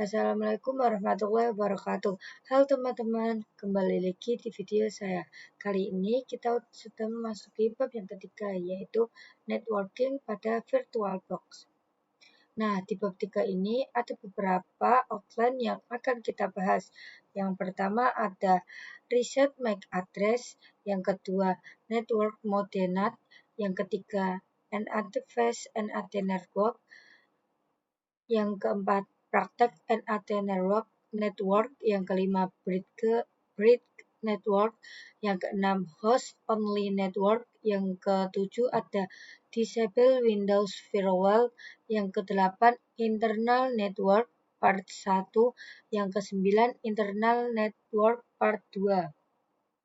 Assalamualaikum warahmatullahi wabarakatuh. Halo teman-teman, kembali lagi di video saya. Kali ini kita sudah memasuki bab yang ketiga, yaitu networking pada VirtualBox. Nah, di bab 3 ini ada beberapa outline yang akan kita bahas. Yang pertama ada reset MAC address, yang kedua network mode NAT, yang ketiga NAT-Fast NAT network, yang keempat praktek NAT network, yang kelima bridge network, yang keenam host only network, yang ketujuh ada disable Windows firewall, yang kedelapan internal network part 1, yang kesembilan internal network part 2.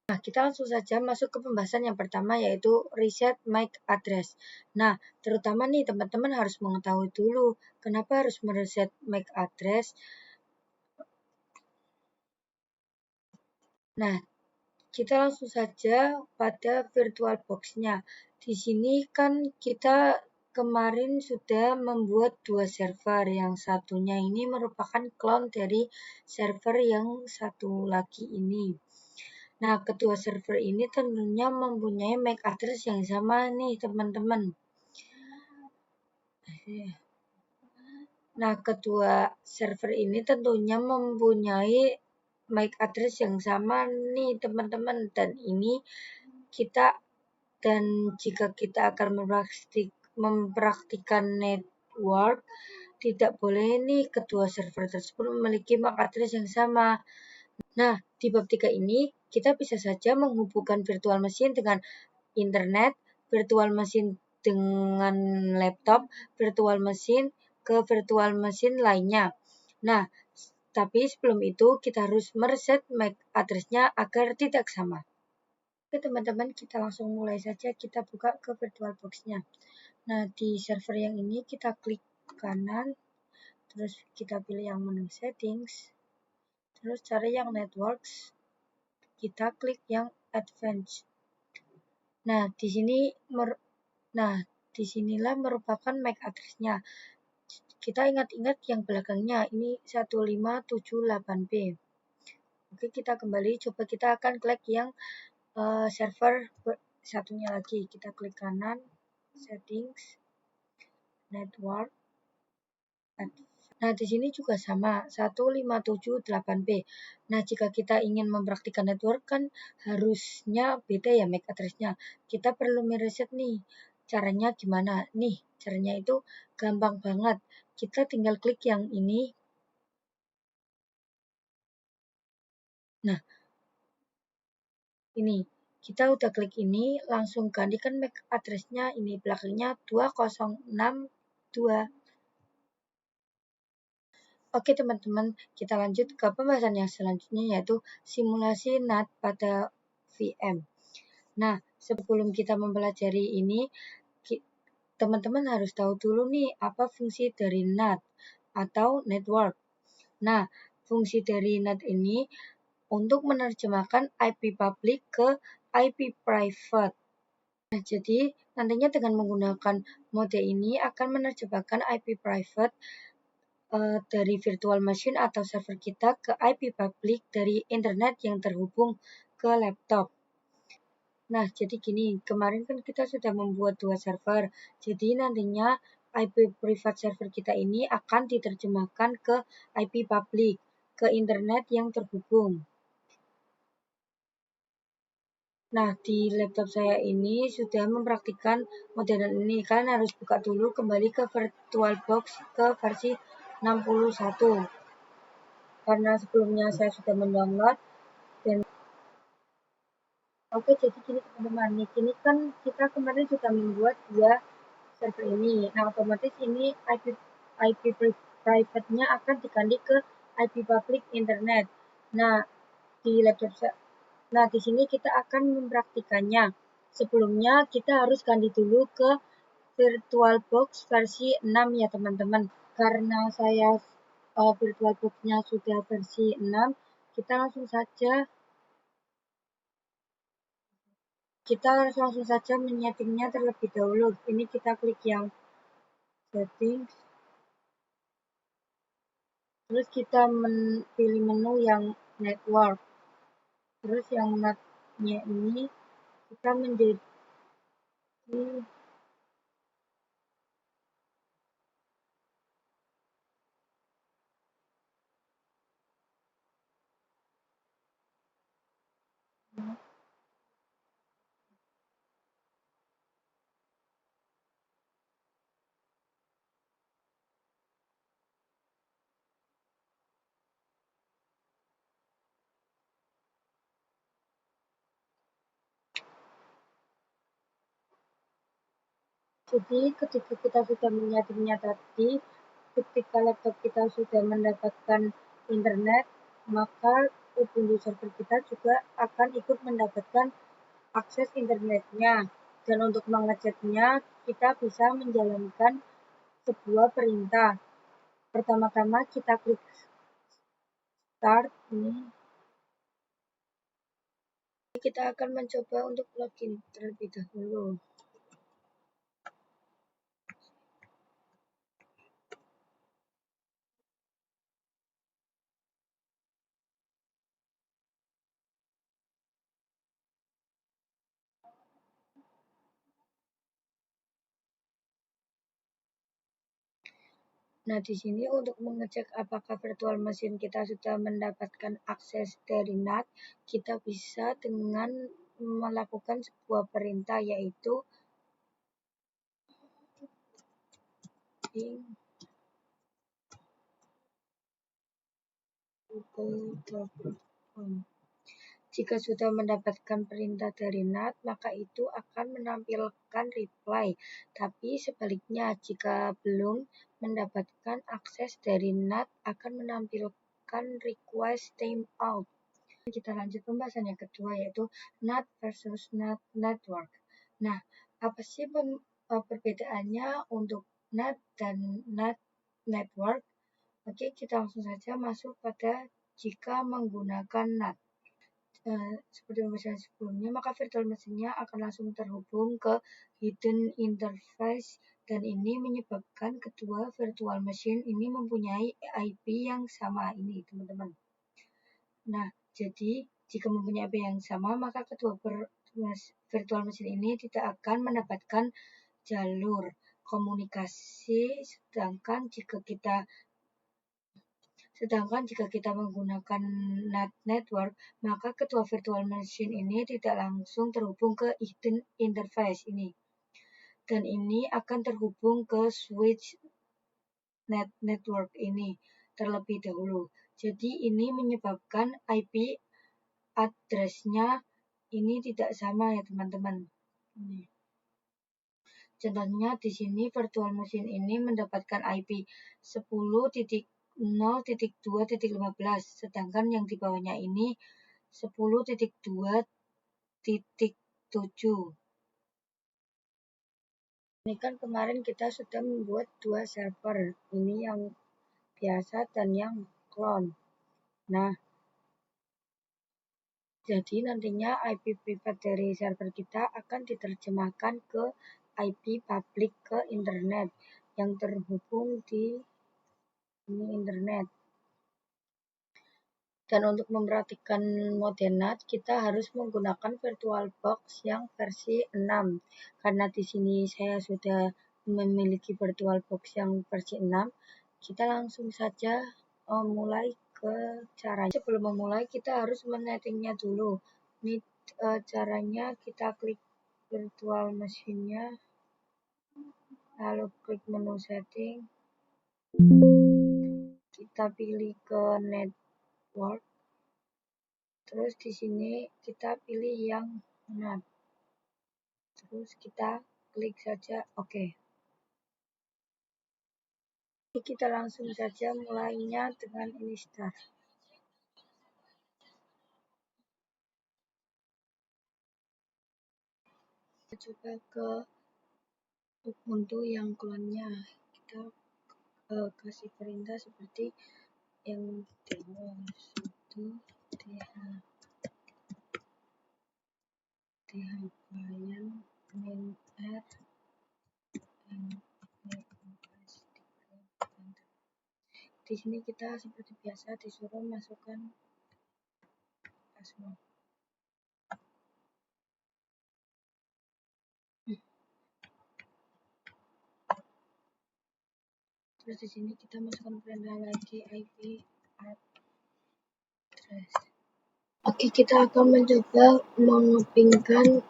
Nah, kita langsung saja masuk ke pembahasan yang pertama, yaitu reset MAC address. Nah, terutama nih teman-teman harus mengetahui dulu kenapa harus mereset MAC address. Nah, kita langsung saja pada VirtualBox-nya. Di sini kan kita kemarin sudah membuat dua server. Yang satunya ini merupakan clone dari server yang satu lagi ini. Nah, kedua server ini tentunya mempunyai MAC address yang sama nih, teman-teman. Nah, kedua server ini tentunya mempunyai MAC address yang sama nih, teman-teman. Dan jika kita akan mempraktikkan network, tidak boleh nih kedua server tersebut memiliki MAC address yang sama. Nah, di bab 3 ini, kita bisa saja menghubungkan virtual machine dengan internet, virtual machine dengan laptop, virtual machine ke virtual machine lainnya. Nah, tapi sebelum itu kita harus mereset MAC address-nya agar tidak sama. Oke teman-teman, kita langsung mulai saja. Kita buka ke VirtualBox-nya. Nah, di server yang ini kita klik kanan, terus kita pilih yang menu settings, terus cari yang networks, kita klik yang advanced. Nah, disinilah merupakan MAC address-nya. Kita ingat-ingat yang belakangnya, ini 1578B. Oke, kita kembali, coba kita akan klik yang server satunya lagi. Kita klik kanan, settings, network. Nah, di sini juga sama, 1578B. Nah, jika kita ingin mempraktikkan network kan harusnya beda ya MAC address-nya. Kita perlu mereset nih. Caranya gimana? Nih, caranya itu gampang banget. Kita tinggal klik yang ini. Nah, ini. Kita udah klik ini, langsung gantikan MAC address-nya ini. Belakangnya 2062. Oke teman-teman, kita lanjut ke pembahasan yang selanjutnya, yaitu simulasi NAT pada VM. Nah, sebelum kita mempelajari ini, teman-teman harus tahu dulu nih apa fungsi dari NAT atau network. Nah, fungsi dari NAT ini untuk menerjemahkan IP public ke IP private. Nah, jadi nantinya dengan menggunakan mode ini akan menerjemahkan IP private dari virtual machine atau server kita ke IP public dari internet yang terhubung ke laptop. Nah, jadi gini, kemarin kan kita sudah membuat dua server. Jadi nantinya IP private server kita ini akan diterjemahkan ke IP public, ke internet yang terhubung. Nah, di laptop saya ini sudah mempraktikkan model ini. Kalian harus buka dulu kembali ke VirtualBox ke versi 61. Karena sebelumnya saya sudah mendownload dan oke, jadi gini teman-teman, ini kan kita kemarin sudah membuat dua server ini. Nah, otomatis ini IP private-nya akan diganti ke IP public internet. Nah, di sini kita akan mempraktikannya. Sebelumnya kita harus ganti dulu ke VirtualBox versi 6 ya teman-teman. Karena saya VirtualBox-nya sudah versi 6, kita langsung saja menyetingnya terlebih dahulu. Ini kita klik yang settings. Terus kita pilih menu yang network. Terus yang NAT-nya ini kita menjadi jadi ketika kita sudah menyatunya tadi, ketika laptop kita sudah mendapatkan internet, maka Ubuntu server kita juga akan ikut mendapatkan akses internetnya. Dan untuk mengeceknya, kita bisa menjalankan sebuah perintah. Pertama-tama kita klik start ini. Kita akan mencoba untuk login terlebih dahulu. Nah, di sini untuk mengecek apakah virtual machine kita sudah mendapatkan akses dari NAT, kita bisa dengan melakukan sebuah perintah, yaitu google.com. Jika sudah mendapatkan perintah dari NAT, maka itu akan menampilkan reply. Tapi sebaliknya, jika belum mendapatkan akses dari NAT, akan menampilkan request timeout. Kita lanjut pembahasan yang kedua, yaitu NAT versus NAT network. Nah, apa sih perbedaannya untuk NAT dan NAT network? Oke, kita langsung saja masuk pada jika menggunakan NAT. Seperti pembahasan sebelumnya, maka virtual machine-nya akan langsung terhubung ke hidden interface, dan ini menyebabkan kedua virtual machine ini mempunyai IP yang sama ini, teman-teman. Nah, jadi jika mempunyai IP yang sama, maka kedua virtual machine ini tidak akan mendapatkan jalur komunikasi, sedangkan jika kita menggunakan NAT network, maka kedua virtual machine ini tidak langsung terhubung ke hidden interface ini. Dan ini akan terhubung ke switch NAT network ini terlebih dahulu. Jadi ini menyebabkan IP address-nya ini tidak sama ya, teman-teman. Contohnya di sini virtual machine ini mendapatkan IP 10.0.2.15, sedangkan yang di bawahnya ini 10.2.7. Ini kan kemarin kita sudah membuat dua server, ini yang biasa dan yang clone. Nah, jadi nantinya IP private dari server kita akan diterjemahkan ke IP public ke internet yang terhubung di ini internet. Dan untuk memperhatikan mode NAT, kita harus menggunakan VirtualBox yang versi 6. Karena di sini saya sudah memiliki VirtualBox yang versi 6, kita langsung saja mulai ke caranya. Sebelum memulai, kita harus menettingnya dulu. Ini caranya, kita klik virtual machine-nya, lalu klik menu setting, kita pilih ke network. Terus di sini kita pilih yang NAT. Terus kita klik saja OK. Kita langsung saja mulainya dengan ini start. Kita coba ke Ubuntu yang clone-nya. Kita kasih perintah seperti yang demo 1 th client main r Di sini kita seperti biasa disuruh masukkan password. Terus di sini kita masukkan perintah lagi IP address. Oke, kita akan mencoba mengepingkan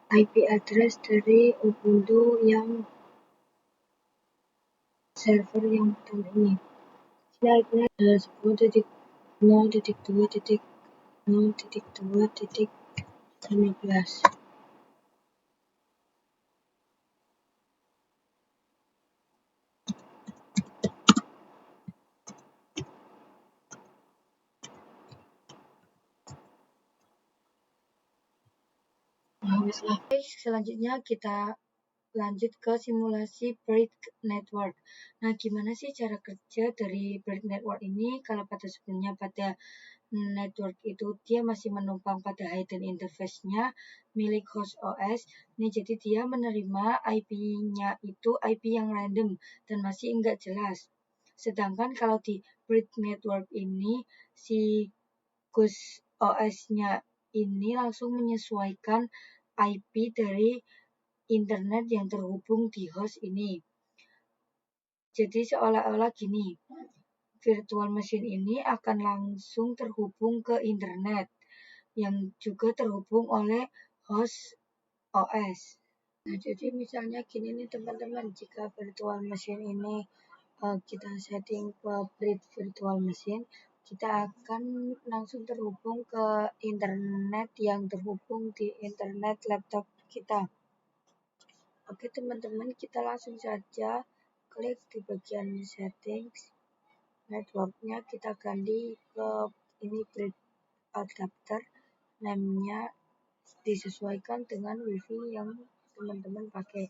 IP address dari Ubuntu yang server yang pertama ini. Sini IP-nya 10.0.0.2.15. Oke, selanjutnya kita lanjut ke simulasi Bridge Network. Nah, gimana sih cara kerja dari Bridge Network ini? Kalau pada sebelumnya pada network itu dia masih menumpang pada hidden interface-nya milik host OS. Nih, jadi dia menerima IP-nya itu IP yang random dan masih enggak jelas. Sedangkan kalau di Bridge Network ini si host OS-nya ini langsung menyesuaikan IP dari internet yang terhubung di host ini. Jadi seolah-olah gini, virtual machine ini akan langsung terhubung ke internet yang juga terhubung oleh host OS. Nah, jadi misalnya gini nih teman-teman, jika virtual machine ini kita setting ke Bridge virtual machine, kita akan langsung terhubung ke internet yang terhubung di internet laptop kita. Oke teman-teman, kita langsung saja klik di bagian settings, networknya kita ganti ke ini Bridge adapter, namanya disesuaikan dengan wifi yang teman-teman pakai.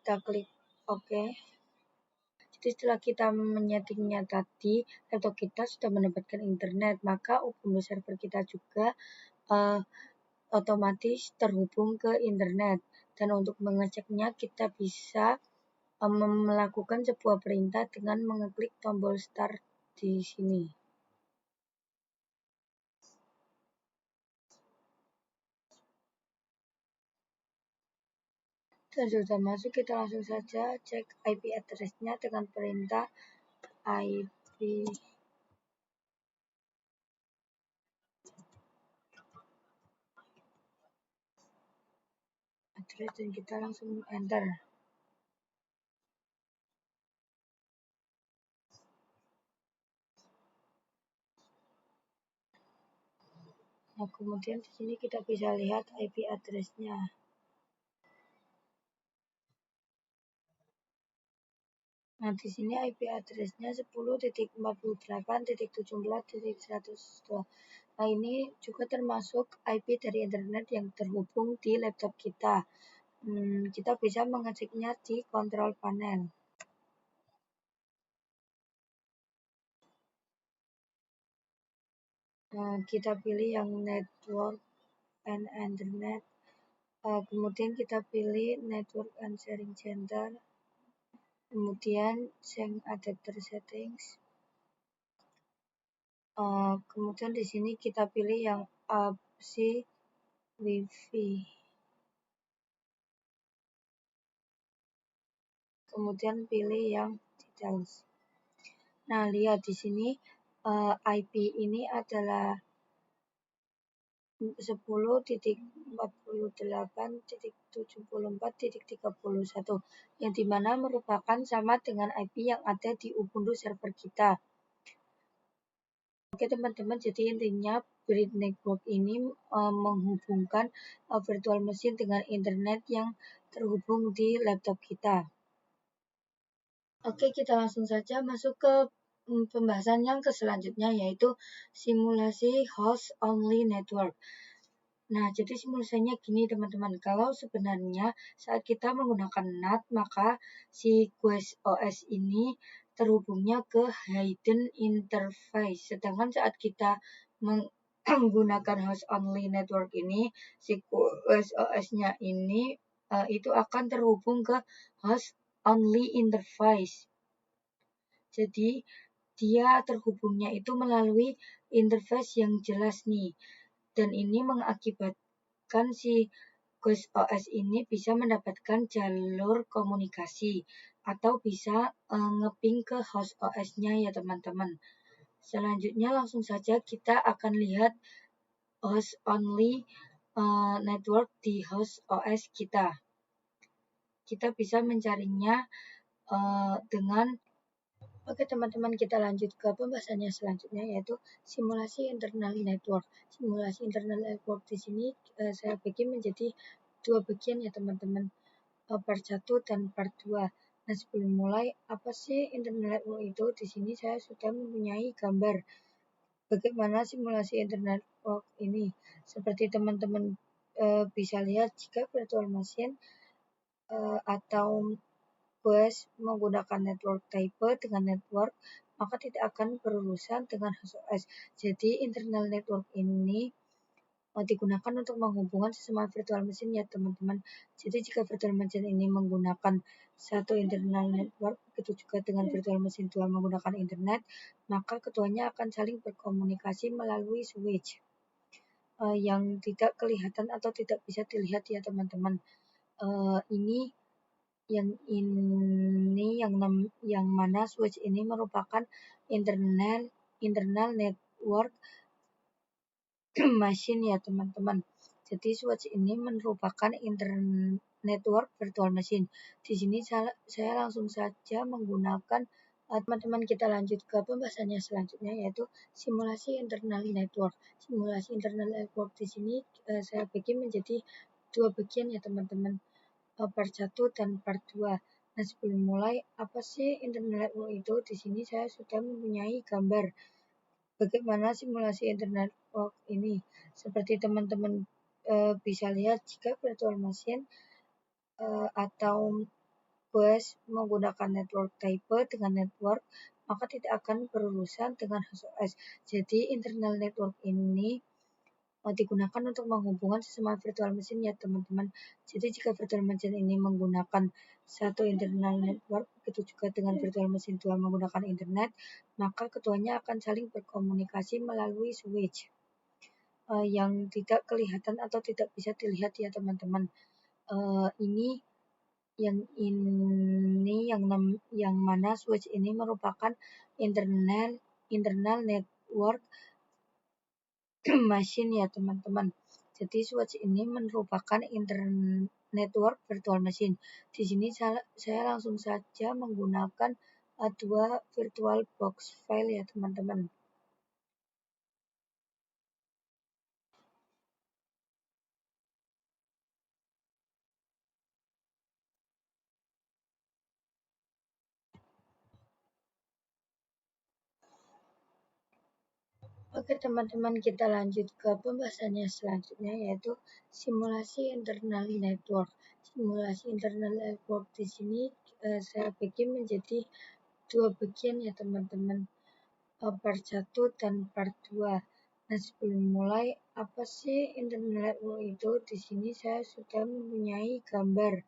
Kita klik OK. Jadi setelah kita menyetingnya tadi, laptop kita sudah mendapatkan internet, maka Ubuntu server kita juga otomatis terhubung ke internet. Dan untuk mengeceknya kita bisa melakukan sebuah perintah dengan mengeklik tombol start di sini. Dan sudah masuk, kita langsung saja cek IP address-nya dengan perintah IP address dan kita langsung enter. Nah, kemudian di sini kita bisa lihat IP address-nya. Nah, di sini IP address-nya 10.48.17.102. Nah, ini juga termasuk IP dari internet yang terhubung di laptop kita. Kita bisa mengeceknya di control panel. Kita pilih yang network and internet. Kemudian kita pilih network and sharing center. Kemudian sync adapter settings. Kemudian di sini kita pilih yang opsi wifi. Kemudian pilih yang details. Nah, lihat di sini IP ini adalah 10.48.74.31 yang dimana merupakan sama dengan IP yang ada di Ubuntu server kita. Oke teman-teman, jadi intinya Bridge Network ini menghubungkan virtual machine dengan internet yang terhubung di laptop kita. Oke, kita langsung saja masuk ke pembahasan yang selanjutnya, yaitu simulasi host only network. Nah, jadi simulasinya gini teman-teman, kalau sebenarnya saat kita menggunakan NAT, maka si Quest OS ini terhubungnya ke hidden interface. Sedangkan saat kita menggunakan host only network ini, si Quest OS-nya ini itu akan terhubung ke host only interface. Jadi dia terhubungnya itu melalui interface yang jelas nih. Dan ini mengakibatkan si Ghost OS ini bisa mendapatkan jalur komunikasi atau bisa ngeping ke host OS-nya ya teman-teman. Selanjutnya langsung saja kita akan lihat host only network di host OS kita. Kita bisa mencarinya dengan Oke teman-teman, kita lanjut ke pembahasannya selanjutnya, yaitu simulasi internal network. Simulasi internal network di sini saya bagi menjadi dua bagian ya teman-teman, part 1 dan part 2. Nah, sebelum mulai, apa sih internal network itu? Di sini saya sudah mempunyai gambar bagaimana simulasi internal network ini. Seperti teman-teman bisa lihat, jika virtual machine atau OS menggunakan network type dengan network, maka tidak akan berurusan dengan host OS. Jadi internal network ini digunakan untuk menghubungkan sesama virtual machine ya teman-teman. Jadi jika virtual machine ini menggunakan satu internal network, begitu juga dengan virtual machine 2 menggunakan internet, maka keduanya akan saling berkomunikasi melalui switch yang tidak kelihatan atau tidak bisa dilihat ya teman-teman. Ini yang mana switch ini merupakan internal network machine ya teman-teman. Jadi switch ini merupakan network virtual machine. Di sini saya langsung saja menggunakan teman-teman, kita lanjut ke pembahasannya selanjutnya, yaitu simulasi internal network. Simulasi internal network di sini saya bagi menjadi dua bagian ya teman-teman, part 1 dan part 2. Nah, sebelum mulai, apa sih internal network itu? Di sini saya sudah mempunyai gambar bagaimana simulasi internal network ini. Seperti teman-teman bisa lihat, jika virtual machine atau OS menggunakan network type dengan network, maka tidak akan berurusan dengan host OS. Jadi internal network ini digunakan untuk menghubungkan sesama virtual machine ya teman-teman. Jadi jika virtual machine ini menggunakan satu internal network, begitu juga dengan virtual machine 2 menggunakan internet, maka keduanya akan saling berkomunikasi melalui switch yang tidak kelihatan atau tidak bisa dilihat ya teman-teman. Ini yang mana switch ini merupakan internal network machine ya teman-teman. Jadi switch ini merupakan network virtual machine. Di sini saya langsung saja menggunakan dua virtual box file ya teman-teman. Oke teman-teman, kita lanjut ke pembahasannya selanjutnya, yaitu simulasi internal network. Simulasi internal network di sini saya bagi menjadi dua bagian ya teman-teman, part 1 dan part 2. Nah, sebelum mulai, apa sih internal network itu? Di sini saya sudah mempunyai gambar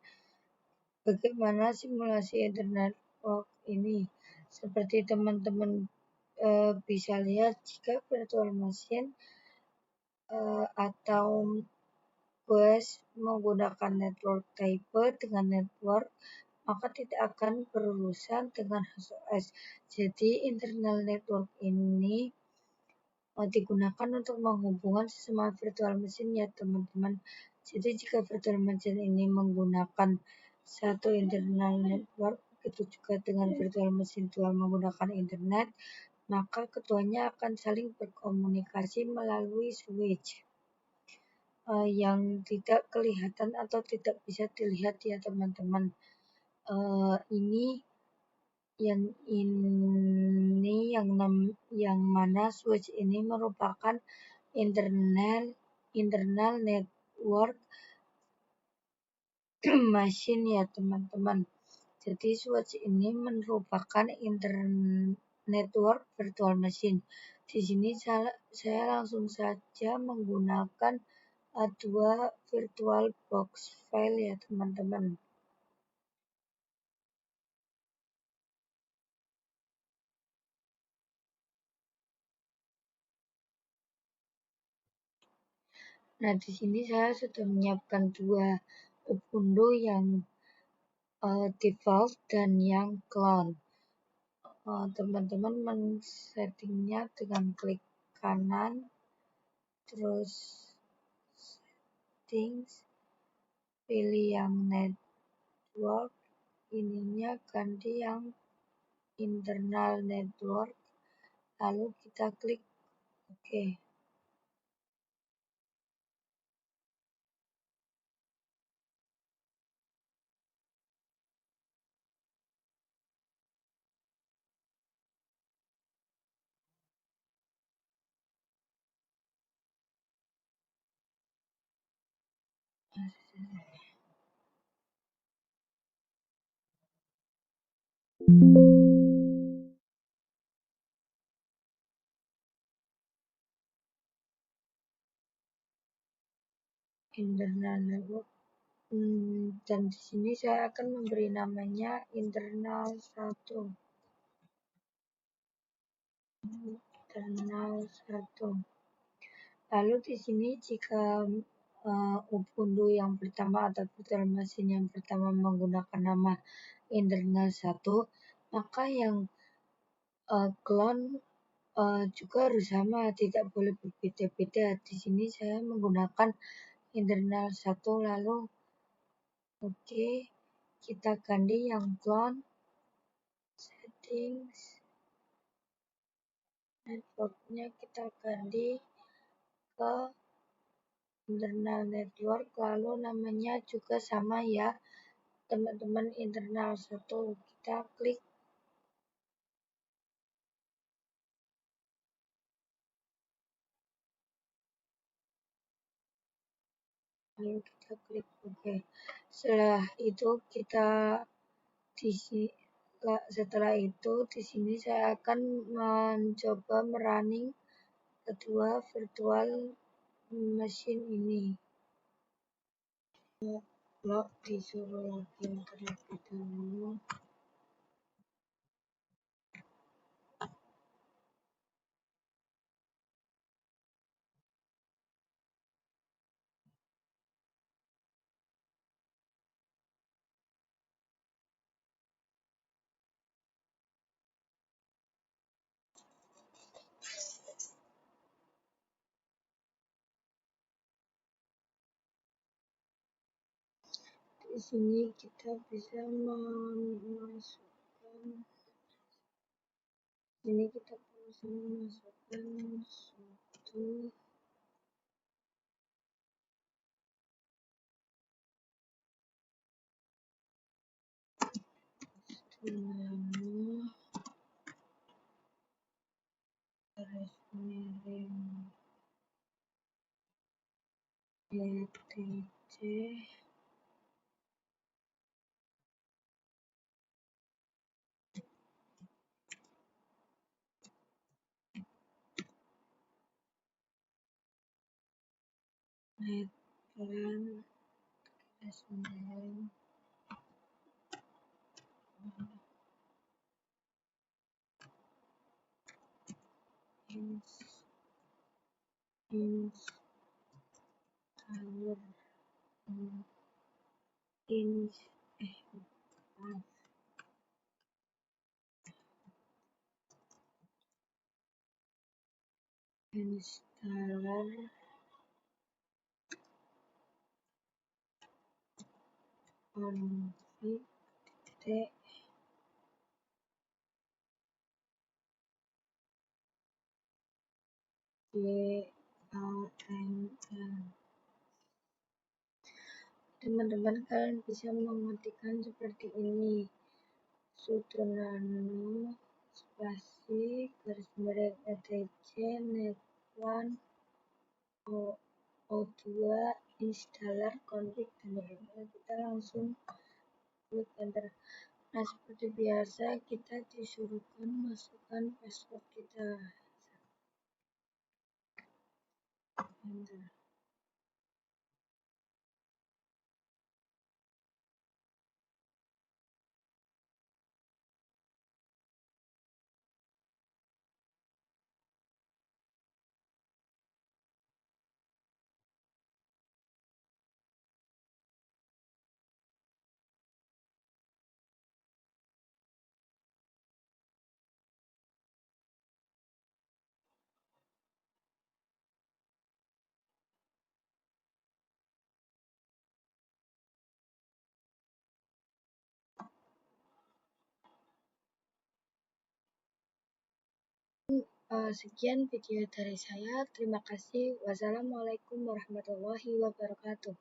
bagaimana simulasi internal network ini. Seperti teman-teman bisa lihat, jika virtual machine atau OS menggunakan network type dengan network, maka tidak akan berurusan dengan host OS. Jadi internal network ini digunakan untuk menghubungkan sesama virtual machine ya teman-teman. Jadi jika virtual machine ini menggunakan satu internal network, begitu juga dengan virtual machine 2 menggunakan internet, maka keduanya akan saling berkomunikasi melalui switch yang tidak kelihatan atau tidak bisa dilihat ya teman-teman. Ini yang mana switch ini merupakan internal network machine ya teman-teman. Jadi switch ini merupakan network virtual machine. Di sini saya langsung saja menggunakan A2 VirtualBox file ya teman-teman. Nah, di sini saya sudah menyiapkan dua Ubuntu yang default dan yang clone. Teman-teman men-settingnya dengan klik kanan, terus settings, pilih yang network, ininya ganti yang internal network, lalu kita klik OK. Internal network. Dan di sini saya akan memberi namanya internal 1. Internal 1. Lalu di sini jika Ubuntu yang pertama atau virtual machine yang pertama menggunakan nama internal 1, maka yang clone juga harus sama, tidak boleh berbeda-beda. Di sini saya menggunakan internal 1, lalu OK, kita ganti yang clone, settings, networknya kita ganti ke internal network, lalu namanya juga sama ya teman-teman, internal 1. Kita klik, lalu kita klik OK. Setelah itu di sini saya akan mencoba merunning kedua virtual machine ini. Disuruh login terlebih dahulu. Di sini kita bisa memasukkan, suatu nama, garis miring etc, netplan, garis miring installer installer config YAML. Teman-teman kalian bisa mengetikkan seperti ini, sudo nano spasi garis miring etc netplan o2 installer config, dan kita langsung klik enter. Nah, seperti biasa kita disuruhkan masukkan password kita. Enter. Sekian video dari saya. Terima kasih. Wassalamualaikum warahmatullahi wabarakatuh.